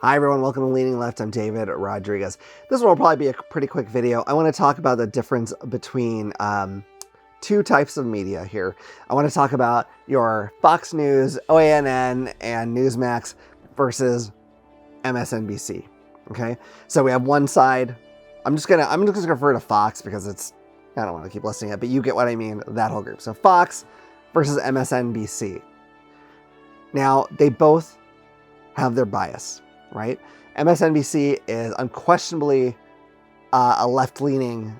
Hi everyone, welcome to Leaning Left. I'm David Rodriguez. This one will probably be a pretty quick video. I want to talk about the difference between two types of media here. I want to talk about your Fox News, OANN, and NewsMax versus MSNBC. Okay, so we have one side. I'm just gonna refer to Fox because I don't want to keep listing it, but you get what I mean. That whole group. So Fox versus MSNBC. Now they both have their bias. Right? MSNBC is unquestionably a left-leaning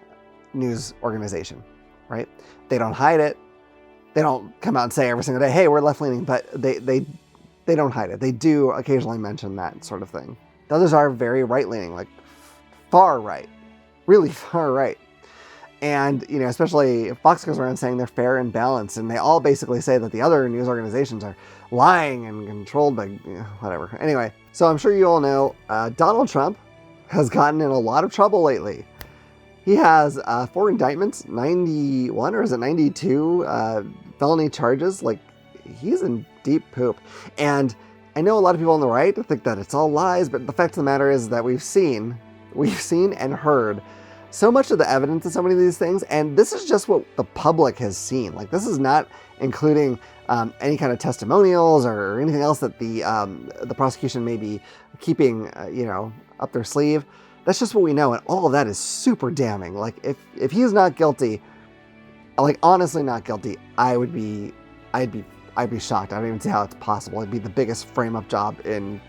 news organization, right? They don't hide it. They don't come out and say every single day, hey, we're left-leaning, but they don't hide it. They do occasionally mention that sort of thing. The others are very right-leaning, like far right, really far right. And, you know, especially Fox goes around saying they're fair and balanced, and they all basically say that the other news organizations are lying and controlled by, whatever. Anyway, so I'm sure you all know Donald Trump has gotten in a lot of trouble lately. He has 4 indictments, 91 or is it 92 felony charges. Like, he's in deep poop. And I know a lot of people on the right think that it's all lies, but the fact of the matter is that we've seen and heard so much of the evidence in so many of these things, and this is just what the public has seen. Like, this is not including any kind of testimonials or anything else that the prosecution may be keeping, up their sleeve. That's just what we know, and all of that is super damning. Like, if he's not guilty, like honestly not guilty, I'd be shocked. I don't even see how it's possible. It'd be the biggest frame-up job in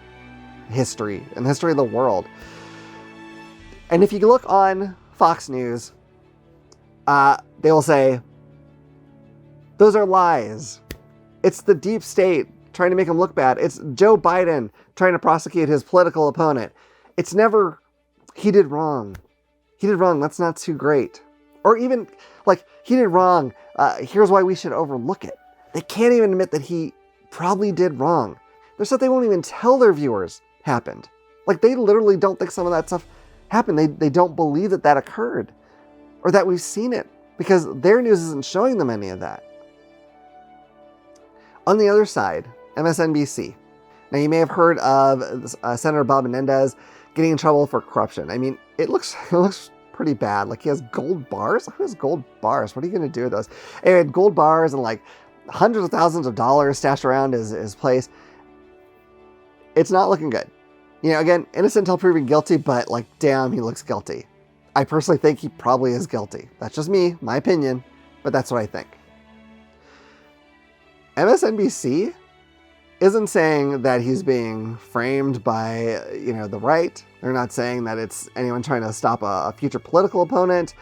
the history of the world. And if you look on Fox News, they will say, those are lies. It's the deep state trying to make him look bad. It's Joe Biden trying to prosecute his political opponent. It's never, he did wrong. He did wrong. That's not too great. Or even, like, he did wrong. Here's why we should overlook it. They can't even admit that he probably did wrong. There's stuff they won't even tell their viewers happened. Like, they literally don't think some of that stuff happened. They don't believe that occurred or that we've seen it because their news isn't showing them any of that. On the other side, MSNBC. Now, you may have heard of Senator Bob Menendez getting in trouble for corruption. I mean, it looks pretty bad. Like, he has gold bars. Who has gold bars? What are you going to do with those? He had gold bars and like hundreds of thousands of dollars stashed around his place. It's not looking good. You know, again, innocent until proven guilty, but like, damn, he looks guilty. I personally think he probably is guilty. That's just me, my opinion, but that's what I think. MSNBC isn't saying that he's being framed by, the right. They're not saying that it's anyone trying to stop a future political opponent.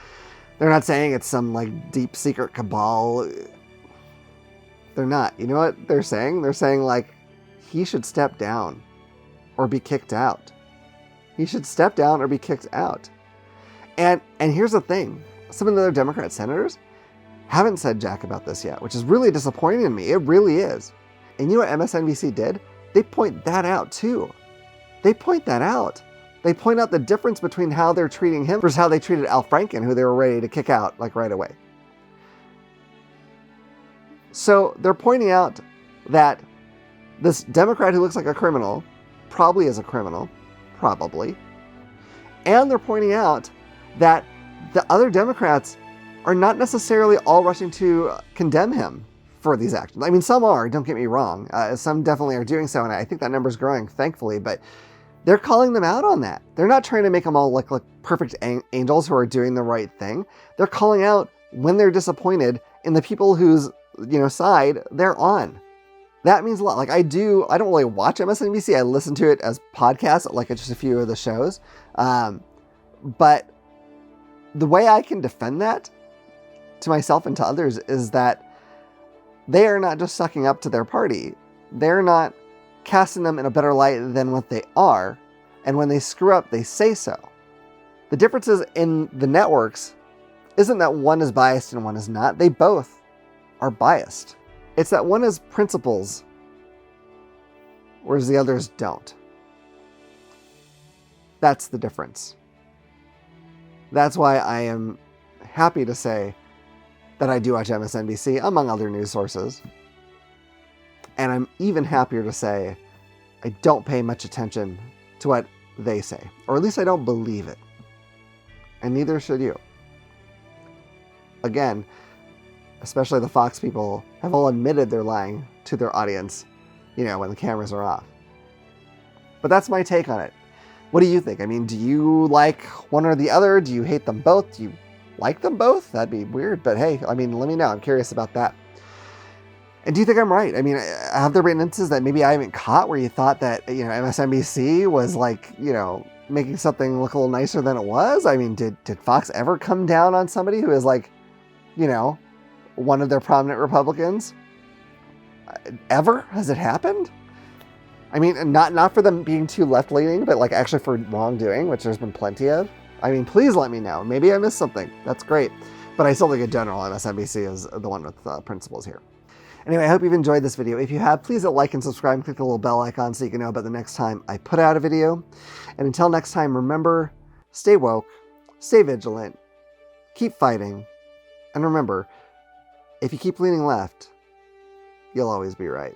They're not saying it's some like deep secret cabal. They're not. You know what they're saying? They're saying like, he should step down or be kicked out. He should step down or be kicked out. And here's the thing. Some of the other Democrat senators haven't said jack about this yet, which is really disappointing to me. It really is. And you know what MSNBC did? They point that out too. They point that out. They point out the difference between how they're treating him versus how they treated Al Franken, who they were ready to kick out like right away. So they're pointing out that this Democrat who looks like a criminal probably is a criminal, probably. And they're pointing out that the other Democrats are not necessarily all rushing to condemn him for these actions. I mean, some are, don't get me wrong. Some definitely are doing so, and I think that number's growing, thankfully, but they're calling them out on that. They're not trying to make them all like perfect angels who are doing the right thing. They're calling out when they're disappointed in the people whose, side they're on. That means a lot. Like, I don't really watch MSNBC. I listen to it as podcasts, like just a few of the shows. But the way I can defend that to myself and to others is that they are not just sucking up to their party. They're not casting them in a better light than what they are. And when they screw up, they say so. The differences in the networks isn't that one is biased and one is not. They both are biased. It's that one has principles, whereas the others don't. That's the difference. That's why I am happy to say that I do watch MSNBC, among other news sources. And I'm even happier to say I don't pay much attention to to what they say, or at least I don't believe it. And neither should you. Again, especially the Fox people have all admitted they're lying to their audience, when the cameras are off. But that's my take on it. What do you think? I mean, do you like one or the other? Do you hate them both? Do you like them both? That'd be weird, but hey, let me know. I'm curious about that. And do you think I'm right? I mean, have there been instances that maybe I haven't caught where you thought that, MSNBC was making something look a little nicer than it was? I mean, did Fox ever come down on somebody who is one of their prominent Republicans? Ever? Has it happened? I mean, not for them being too left-leaning, but actually for wrongdoing, which there's been plenty of. I mean, please let me know. Maybe I missed something. That's great. But I still think in general, MSNBC is the one with principles here. Anyway, I hope you've enjoyed this video. If you have, please hit like and subscribe and click the little bell icon so you can know about the next time I put out a video. And until next time, remember, stay woke, stay vigilant, keep fighting, and remember, if you keep leaning left, you'll always be right.